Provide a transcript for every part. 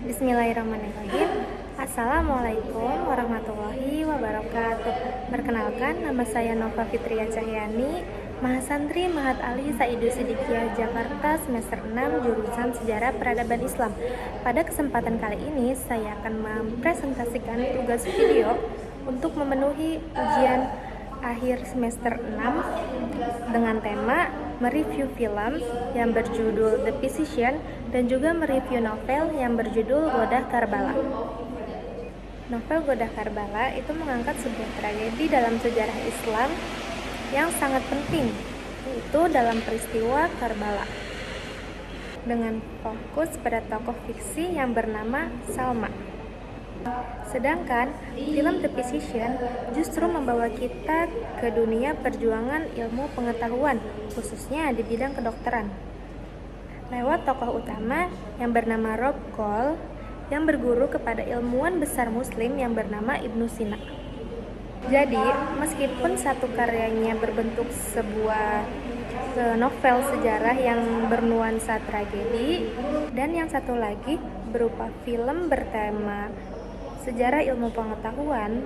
Bismillahirrahmanirrahim. Assalamualaikum warahmatullahi wabarakatuh. Perkenalkan, nama saya Nova Fitria Cahyani, Mahasantri Mahat Ali Saidu Sidikiyah Jakarta semester 6 jurusan Sejarah Peradaban Islam. Pada kesempatan kali ini saya akan mempresentasikan tugas video untuk memenuhi ujian akhir semester 6 dengan tema mereview film yang berjudul The Physician dan juga mereview novel yang berjudul Godah Karbala. Novel Godah Karbala itu mengangkat sebuah tragedi dalam sejarah Islam yang sangat penting, yaitu dalam peristiwa Karbala, dengan fokus pada tokoh fiksi yang bernama Salma. Sedangkan film The Physician justru membawa kita ke dunia perjuangan ilmu pengetahuan, khususnya di bidang kedokteran, lewat tokoh utama yang bernama Rob Cole yang berguru kepada ilmuwan besar muslim yang bernama Ibnu Sina. Jadi, meskipun satu karyanya berbentuk sebuah novel sejarah yang bernuansa tragedi, dan yang satu lagi berupa film bertema sejarah ilmu pengetahuan,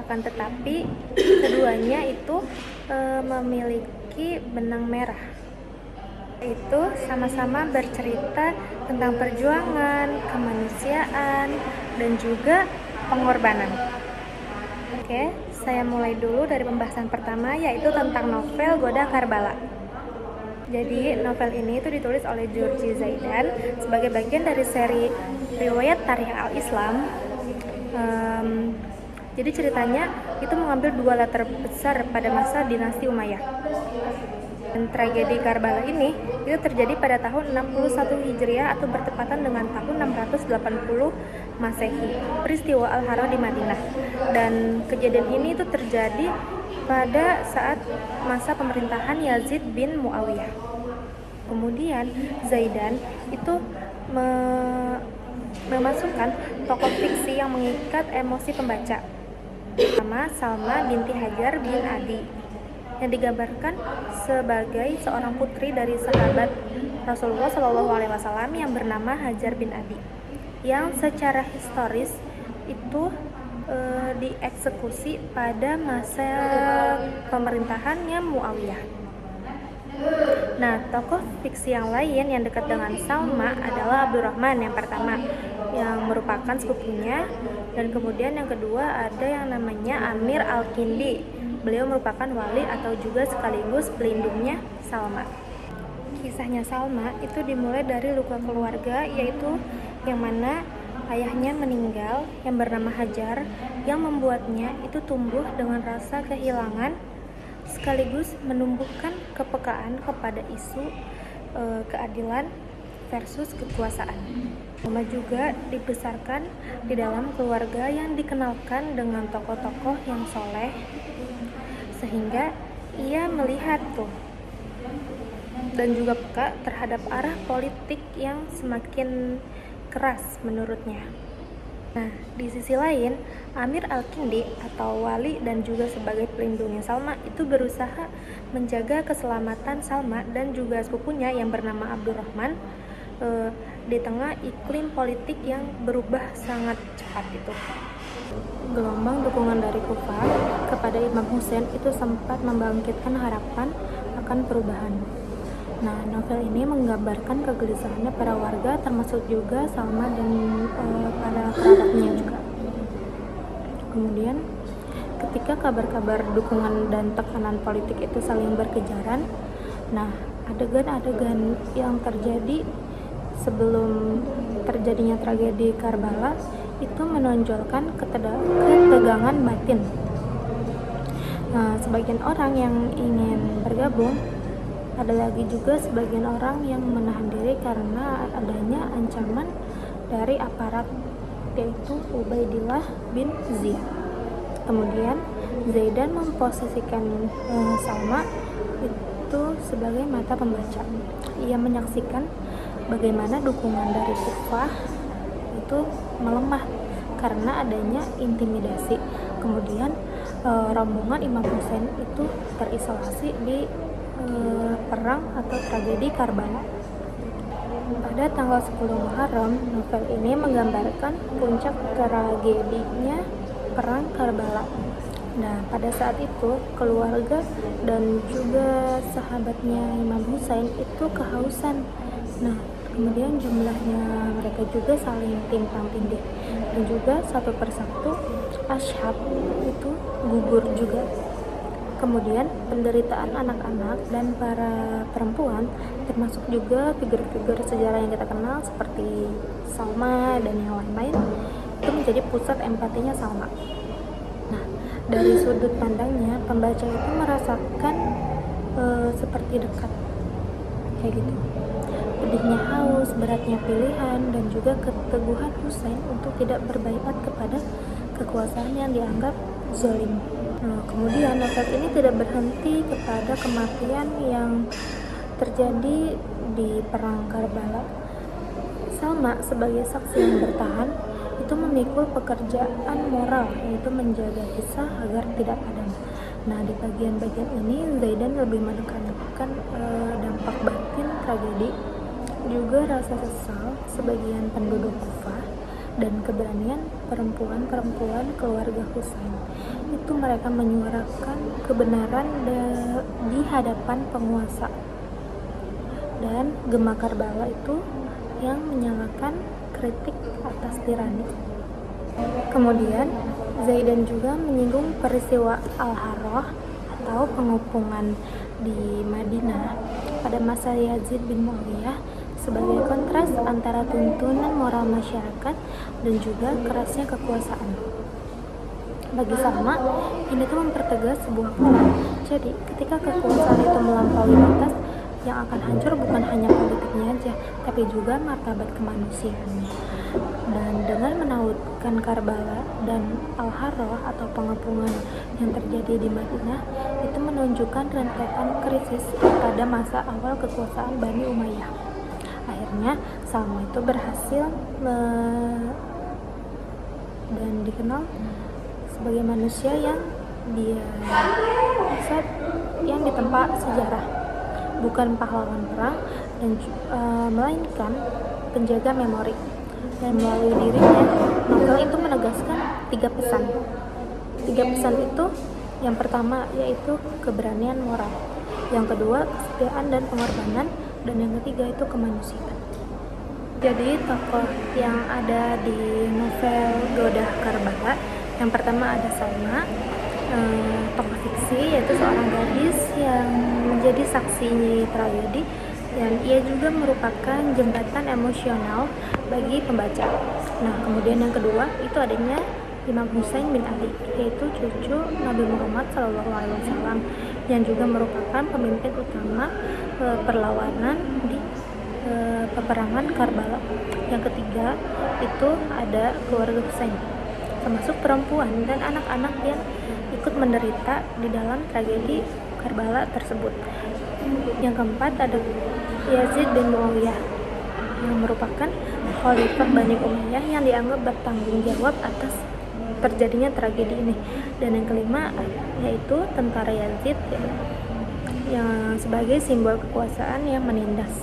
akan tetapi keduanya itu memiliki benang merah, itu sama-sama bercerita tentang perjuangan, kemanusiaan, dan juga pengorbanan. Oke, saya mulai dulu dari pembahasan pertama, yaitu tentang novel Godah Karbala. Jadi novel ini itu ditulis oleh Georgi Zaidan sebagai bagian dari seri riwayat Tarikh al-Islam. Jadi ceritanya itu mengambil dua latar besar pada masa dinasti Umayyah. Dan tragedi Karbala ini itu terjadi pada tahun 61 Hijriah atau bertepatan dengan tahun 680 Masehi, peristiwa Al-Hara di Madinah. Dan kejadian ini itu terjadi pada saat masa pemerintahan Yazid bin Muawiyah. Kemudian Zaidan itu memasukkan tokoh fiksi yang mengikat emosi pembaca, nama Salma binti Hajar bin Adi, yang digambarkan sebagai seorang putri dari sahabat Rasulullah SAW yang bernama Hajar bin Adi, yang secara historis itu dieksekusi pada masa pemerintahannya Muawiyah. Nah, tokoh fiksi yang lain yang dekat dengan Salma adalah Abdurrahman yang pertama, yang merupakan sepupunya, dan kemudian yang kedua ada yang namanya Amir Al-Kindi. Beliau merupakan wali atau juga sekaligus pelindungnya Salma. Kisahnya Salma itu dimulai dari luka keluarga, yaitu yang mana ayahnya meninggal yang bernama Hajar, yang membuatnya itu tumbuh dengan rasa kehilangan sekaligus menumbuhkan kepekaan kepada isu keadilan versus kekuasaan. Salma juga dibesarkan di dalam keluarga yang dikenalkan dengan tokoh-tokoh yang soleh, sehingga ia melihat dan juga peka terhadap arah politik yang semakin keras menurutnya. Nah, di sisi lain, Amir Al-Kindi atau wali dan juga sebagai pelindungnya Salma itu berusaha menjaga keselamatan Salma dan juga sepupunya yang bernama Abdurrahman di tengah iklim politik yang berubah sangat cepat itu. Gelombang dukungan dari Kufah kepada Imam Hussein itu sempat membangkitkan harapan akan perubahan. Nah, novel ini menggambarkan kegelisahannya para warga, termasuk juga Salma dan para kerabatnya juga. Kemudian, ketika kabar-kabar dukungan dan tekanan politik itu saling berkejaran, nah, adegan-adegan yang terjadi sebelum terjadinya tragedi Karbala itu menonjolkan ketegangan batin. Nah, sebagian orang yang ingin bergabung, ada lagi juga sebagian orang yang menahan diri karena adanya ancaman dari aparat, yaitu Ubaidillah bin Ziyad. Kemudian Zaidan memposisikan Salma itu sebagai mata pembaca. Ia menyaksikan bagaimana dukungan dari Kufah itu melemah karena adanya intimidasi. Kemudian rombongan Imam Hussein itu terisolasi di perang atau tragedi Karbala. Pada Pada tanggal 10 Muharram, novel ini menggambarkan puncak tragedinya Perang Karbala. Nah, pada saat itu, keluarga dan juga sahabatnya Imam Husain itu kehausan. Nah, kemudian jumlahnya mereka juga saling timpang tindih. Dan juga satu persatu ashab itu gugur juga. Kemudian penderitaan anak-anak dan para perempuan, termasuk juga figur-figur sejarah yang kita kenal seperti Salma dan yang lain-lain, itu menjadi pusat empatinya Salma. Nah, dari sudut pandangnya, pembaca itu merasakan seperti dekat, kayak gitu. Pedihnya haus, beratnya pilihan, dan juga keteguhan Husain untuk tidak berbaiat kepada kekuasaan yang dianggap zalim. Nah, kemudian novel ini tidak berhenti kepada kematian yang terjadi di Perang Karbala. Salma sebagai saksi yang bertahan itu memikul pekerjaan moral, yaitu menjaga kisah agar tidak padam. Nah, di bagian-bagian ini Zaidan lebih menekankan dampak batin tragedi, juga rasa sesal sebagian penduduk Kufah, dan keberanian perempuan-perempuan keluarga Husain. Itu mereka menyuarakan kebenaran di hadapan penguasa. Dan Gema Karbala itu yang menyalakan kritik atas tirani. Kemudian Zaidan juga menyinggung peristiwa Al-Harrah atau pengepungan di Madinah pada masa Yazid bin Muawiyah sebagai kontras antara tuntunan moral masyarakat dan juga kerasnya kekuasaan. Bagi Salma, ini tuh mempertegas sebuah pola. Jadi, ketika kekuasaan itu melampaui batas, yang akan hancur bukan hanya politiknya aja, tapi juga martabat kemanusiaannya. Dan dengan menautkan Karbala dan Al-Harrah atau pengepungan yang terjadi di Madinah, itu menunjukkan rentetan krisis pada masa awal kekuasaan Bani Umayyah. Akhirnya Salma itu berhasil dan dikenal sebagai manusia yang ditempa sejarah, bukan pahlawan perang dan melainkan penjaga memori. Dan melalui dirinya, novel itu menegaskan 3 pesan. 3 pesan itu, yang pertama yaitu keberanian moral, yang kedua kesetiaan dan pengorbanan, dan yang ketiga itu kemanusiaan. Jadi tokoh yang ada di novel Godah Karbala, yang pertama ada Salma, tokoh fiksi, yaitu seorang gadis yang menjadi saksi tragedi, dan ia juga merupakan jembatan emosional bagi pembaca. Nah, kemudian yang kedua itu adanya Imam Husain bin Ali, yaitu cucu Nabi Muhammad SAW, yang juga merupakan pemimpin utama perlawanan di peperangan Karbala. Yang ketiga itu ada keluarga Husain, termasuk perempuan dan anak-anak yang ikut menderita di dalam tragedi Karbala tersebut. Yang keempat ada Yazid bin Muawiyah, yang merupakan khalifah Bani Umayyah yang dianggap bertanggung jawab atas terjadinya tragedi ini. Dan yang kelima yaitu tentara Yazid, yang sebagai simbol kekuasaan yang menindas.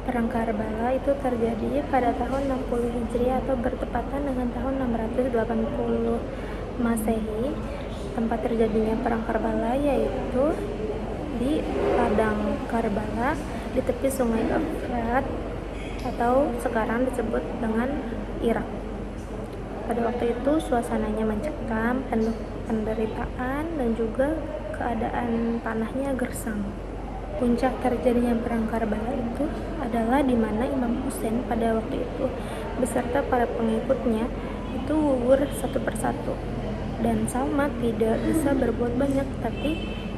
Perang Karbala itu terjadi pada tahun 60 Hijriah atau bertepatan dengan tahun 680 Masehi. Tempat terjadinya perang Karbala yaitu di padang Karbala di tepi sungai Efrat atau sekarang disebut dengan Irak. Pada waktu itu suasananya mencekam, penuh penderitaan dan juga keadaan tanahnya gersang. Puncak terjadinya perang Karbala itu adalah di mana Imam Husain pada waktu itu beserta para pengikutnya itu gugur satu persatu. Dan Salma tidak bisa berbuat banyak, tapi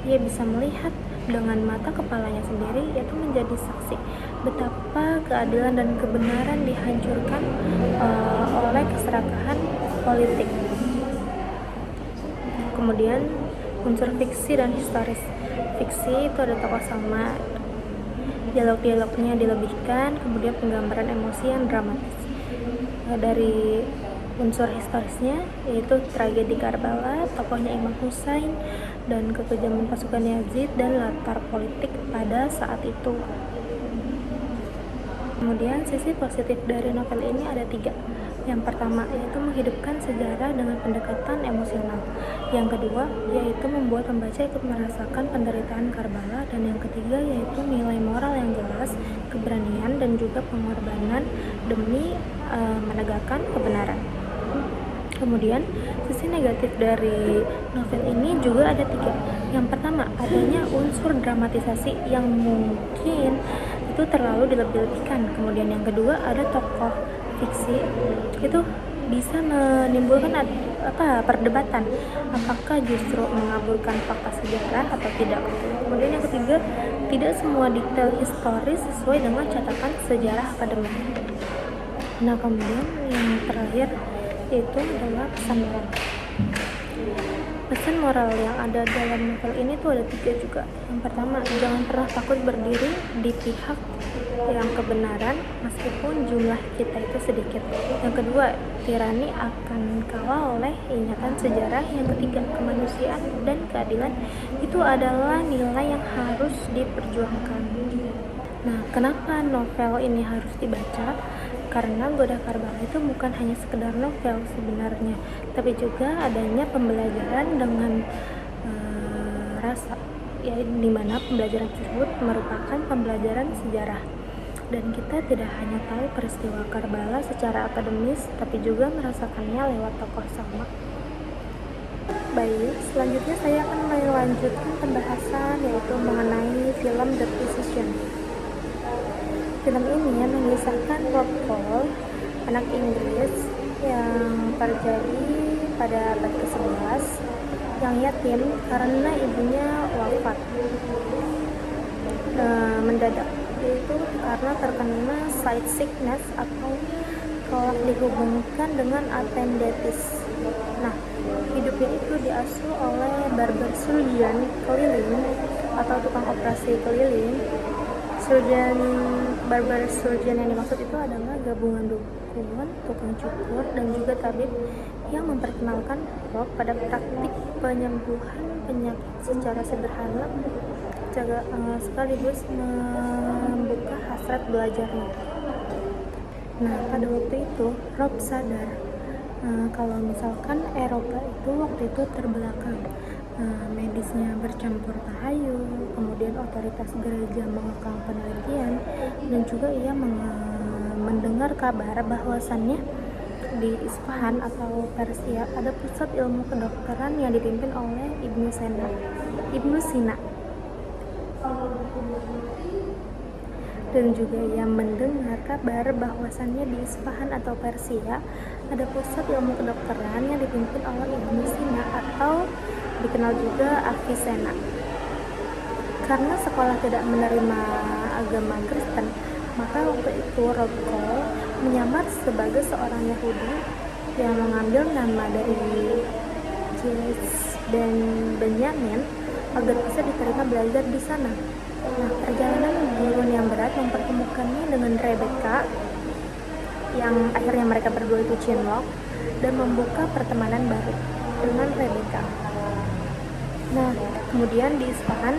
ia bisa melihat dengan mata kepalanya sendiri, yaitu menjadi saksi betapa keadilan dan kebenaran dihancurkan oleh keserakahan politik. Kemudian unsur fiksi dan historis. Fiksi itu ada tokoh Salma, dialog-dialognya dilebihkan, kemudian penggambaran emosi yang dramatis. Dari unsur historisnya yaitu tragedi Karbala, tokohnya Imam Husain, dan kekejaman pasukan Yazid dan latar politik pada saat itu. Kemudian sisi positif dari novel ini ada 3. Yang pertama yaitu menghidupkan sejarah dengan pendekatan emosional. Yang kedua yaitu membuat pembaca ikut merasakan penderitaan Karbala, dan yang ketiga yaitu nilai moral yang jelas, keberanian dan juga pengorbanan demi menegakkan kebenaran. Kemudian sisi negatif dari novel ini juga ada 3. Yang pertama adanya unsur dramatisasi yang mungkin itu terlalu dilebih-lebihkan. Kemudian yang kedua ada tokoh fiksi itu bisa menimbulkan perdebatan, apakah justru mengaburkan fakta sejarah atau tidak. Kemudian yang ketiga, tidak semua detail historis sesuai dengan catatan sejarah akademik. Nah, kemudian yang terakhir yaitu adalah pesan moral. Pesan moral yang ada dalam novel ini tuh ada 3 juga. Yang pertama, jangan pernah takut berdiri di pihak yang kebenaran meskipun jumlah kita itu sedikit. Yang kedua, tirani akan kalah oleh ingatan sejarah. Yang ketiga, kemanusiaan dan keadilan itu adalah nilai yang harus diperjuangkan. Nah, kenapa novel ini harus dibaca? Karena Goda Karbala itu bukan hanya sekedar novel sebenarnya, tapi juga adanya pembelajaran dengan rasa, ya, dimana pembelajaran tersebut merupakan pembelajaran sejarah, dan kita tidak hanya tahu peristiwa Karbala secara akademis, tapi juga merasakannya lewat tokoh Salma. Baik, selanjutnya saya akan melanjutkan pembahasan yaitu mengenai film The Physician. Film ini mengisahkan Rob Cole, anak Inggris yang terjadi pada abad ke-11 yang yatim karena ibunya wafat mendadak, yaitu karena terkena side sickness atau kelak dihubungkan dengan appendicitis. Nah, hidupnya itu diasuh oleh barber surgeon keliling atau tukang operasi keliling. Barber surgeon yang dimaksud itu adalah gabungan dukun, tukang cukur, dan juga tabib yang memperkenalkan Rob pada praktik penyembuhan penyakit secara sederhana, sekaligus membuka hasrat belajarnya. Nah, pada waktu itu Rob sadar kalau misalkan Eropa itu waktu itu terbelakang. Medisnya bercampur tahayul, kemudian otoritas gereja mengekang penelitian, dan juga ia mendengar kabar bahwasannya di Isfahan atau Persia ada pusat ilmu kedokteran yang dipimpin oleh Ibnu Sina. Dan juga ia mendengar kabar bahwasannya di Isfahan atau Persia ada pusat ilmu kedokteran yang dipimpin oleh Ibnu Sina atau dikenal juga Avicenna. Karena sekolah tidak menerima agama Kristen, maka waktu itu Rob Cole menyamar sebagai seorang Yahudi yang mengambil nama dari Jules dan Benjamin agar bisa diterima belajar di sana. Nah, perjalanan gurun yang berat mempertemukannya dengan Rebecca, yang akhirnya mereka berdua itu cinlok dan membuka pertemanan baru dengan Rebecca. Nah, kemudian di Isfahan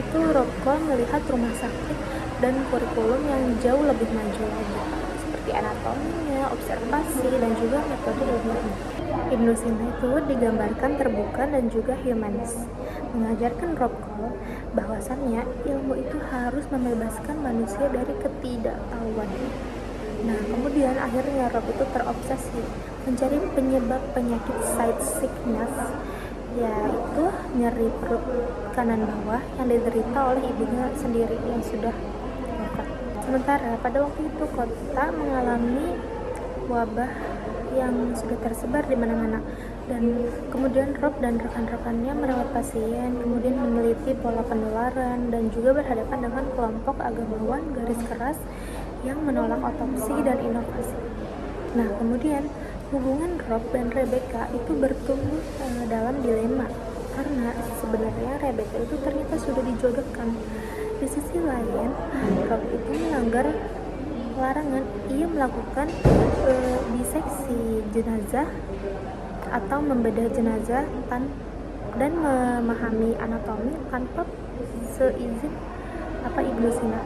itu Rob Cole melihat rumah sakit dan kurikulum yang jauh lebih maju lagi, seperti anatominya, observasi, dan juga metode ilmiah. Ibnu Sina itu digambarkan terbuka dan juga humanis, mengajarkan Rob Cole bahwasannya ilmu itu harus membebaskan manusia dari ketidaktahuan. Nah, kemudian akhirnya Rob itu terobsesi mencari penyebab penyakit side sickness, yaitu nyeri perut kanan bawah yang diderita oleh ibunya sendiri yang sudah wafat. Sementara pada waktu itu kota mengalami wabah yang sudah tersebar di mana-mana, dan kemudian Rob dan rekan-rekannya merawat pasien, kemudian meneliti pola penularan, dan juga berhadapan dengan kelompok agamawan garis keras yang menolak otopsi dan inovasi. Nah, kemudian hubungan Rob dan Rebecca itu bertumbuh dalam dilema, karena sebenarnya Rebecca itu ternyata sudah dijodohkan. Di sisi lain, Rob itu melanggar larangan. Ia melakukan diseksi jenazah atau membedah jenazah dan memahami anatomi tanpa seizin Ibnu Sina.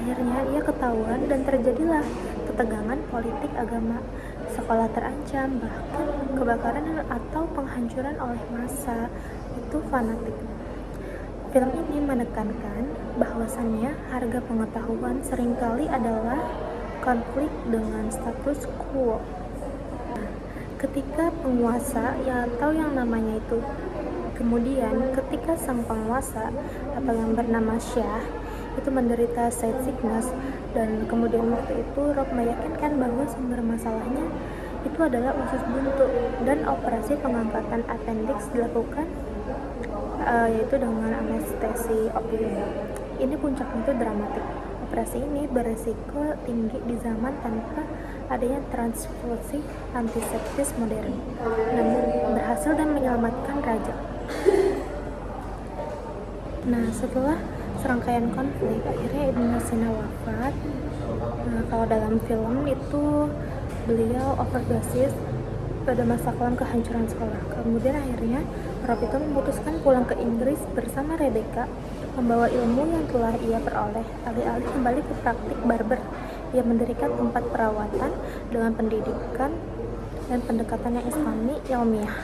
akhirnya ia ketahuan dan terjadilah ketegangan politik agama. Sekolah terancam, bahkan kebakaran atau penghancuran oleh massa itu fanatik. Film ini menekankan bahwasannya harga pengetahuan seringkali adalah konflik dengan status quo. Ketika penguasa atau yang namanya itu ketika sang penguasa atau yang bernama Syah itu menderita sickness, dan kemudian waktu itu Rob meyakinkan bahwa sumber masalahnya itu adalah usus buntu, dan operasi pengangkatan appendix dilakukan yaitu dengan anestesi opium. Ini puncaknya itu dramatik. Operasi ini beresiko tinggi di zaman tanpa adanya transfusi antiseptis modern, namun berhasil dan menyelamatkan raja. Nah, setelah serangkaian konflik, akhirnya Ibnu Sina wafat. Kalau dalam film itu beliau overdosis pada masa kelam kehancuran sekolah. Kemudian akhirnya Rob itu memutuskan pulang ke Inggris bersama Rebecca, membawa ilmu yang telah ia peroleh. Alih-alih kembali ke praktik barber, ia mendirikan tempat perawatan dengan pendidikan dan pendekatan yang islami ilmiah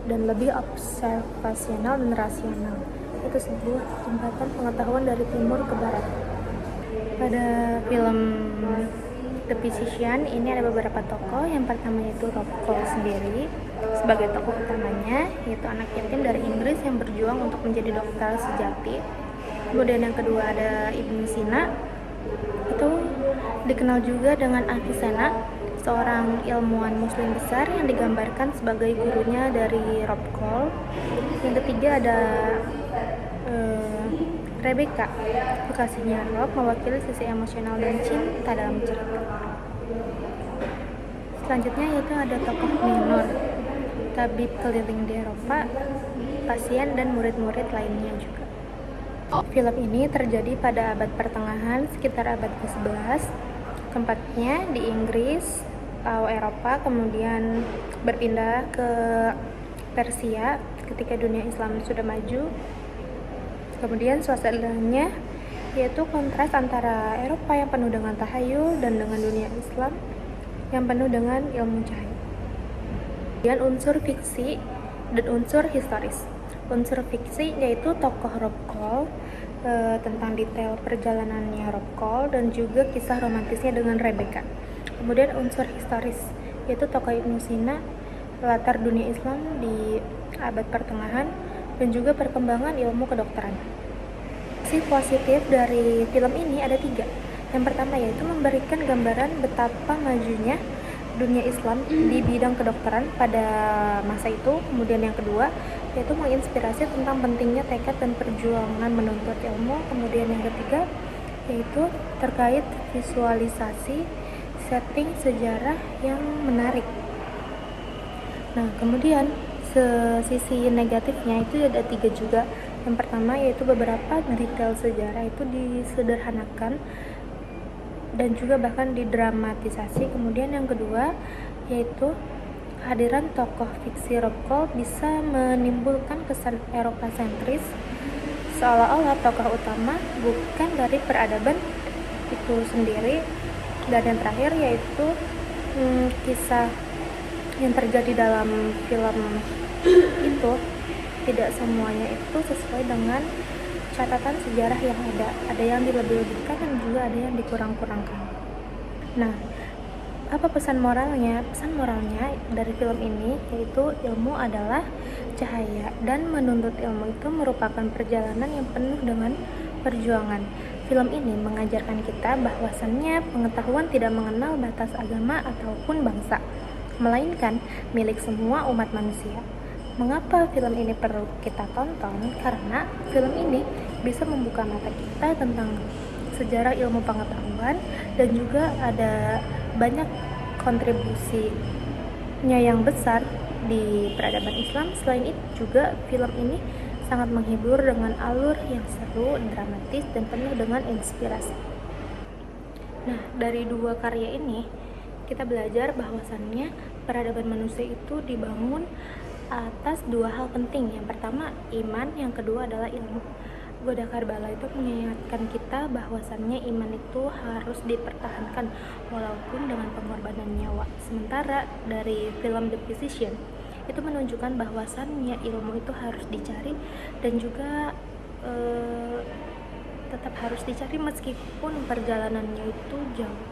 dan lebih observasional dan rasional. Itu sebuah jembatan pengetahuan dari timur ke barat. Pada film The Physician ini ada beberapa tokoh. Yang pertama itu Rob Cole sendiri sebagai tokoh utamanya, yaitu anak yatim dari Inggris yang berjuang untuk menjadi dokter sejati. Kemudian yang kedua ada Ibnu Sina, itu dikenal juga dengan Avicenna, seorang ilmuwan muslim besar yang digambarkan sebagai gurunya dari Rob Cole. Yang ketiga ada Rebecca, kekasihnya Rob, mewakili sisi emosional dan cinta dalam cerita. Selanjutnya yaitu ada tokoh minor, tabib keliling di Eropa, pasien dan murid-murid lainnya juga. Film ini terjadi pada abad pertengahan, sekitar abad ke-11. Tempatnya di Inggris atau Eropa, kemudian berpindah ke Persia ketika dunia Islam sudah maju. Kemudian suasananya yaitu kontras antara Eropa yang penuh dengan tahayul dan dengan dunia Islam yang penuh dengan ilmu cahaya. Kemudian unsur fiksi dan unsur historis. Unsur fiksi yaitu tokoh Rob Cole, tentang detail perjalanannya Rob Cole dan juga kisah romantisnya dengan Rebecca. Kemudian unsur historis yaitu tokoh Ibnu Sina, latar dunia Islam di abad pertengahan, dan juga perkembangan ilmu kedokteran. Sisi positif dari film ini ada 3. Yang pertama yaitu memberikan gambaran betapa majunya dunia Islam di bidang kedokteran pada masa itu. Kemudian yang kedua yaitu menginspirasi tentang pentingnya tekad dan perjuangan menuntut ilmu. Kemudian yang ketiga yaitu terkait visualisasi setting sejarah yang menarik. Nah, kemudian sisi negatifnya itu ada 3 juga. Yang pertama yaitu beberapa detail sejarah itu disederhanakan dan juga bahkan didramatisasi. Kemudian yang kedua yaitu kehadiran tokoh fiksi Rob Cole bisa menimbulkan kesan Eropa sentris, seolah-olah tokoh utama bukan dari peradaban itu sendiri. Dan yang terakhir yaitu kisah yang terjadi dalam film itu tidak semuanya itu sesuai dengan catatan sejarah yang ada yang dilebih-lebihkan dan juga ada yang dikurang-kurangkan. Nah, apa pesan moralnya? Pesan moralnya dari film ini yaitu ilmu adalah cahaya, dan menuntut ilmu itu merupakan perjalanan yang penuh dengan perjuangan. Film ini mengajarkan kita bahwasannya pengetahuan tidak mengenal batas agama ataupun bangsa, melainkan milik semua umat manusia. Mengapa film ini perlu kita tonton? Karena film ini bisa membuka mata kita tentang sejarah ilmu pengetahuan, dan juga ada banyak kontribusinya yang besar di peradaban Islam. Selain itu juga film ini sangat menghibur dengan alur yang seru, dramatis, dan penuh dengan inspirasi. Nah, dari 2 karya ini kita belajar bahwasannya peradaban manusia itu dibangun atas 2 hal penting. Yang pertama iman, yang kedua adalah ilmu. Goda Karbala itu mengingatkan kita bahwasannya iman itu harus dipertahankan walaupun dengan pengorbanan nyawa. Sementara dari film The Physician itu menunjukkan bahwasannya ilmu itu harus dicari dan juga tetap harus dicari meskipun perjalanannya itu jauh.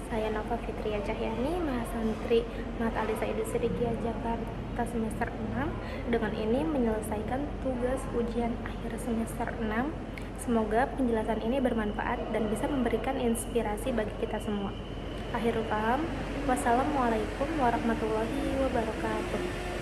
Saya Nova Fitria Cahyani, mahasantri Mat Ali Said Siddiqiyah Jakarta semester 6. Dengan ini menyelesaikan tugas ujian akhir semester 6. Semoga penjelasan ini bermanfaat dan bisa memberikan inspirasi bagi kita semua. Akhirul kalam, wassalamualaikum warahmatullahi wabarakatuh.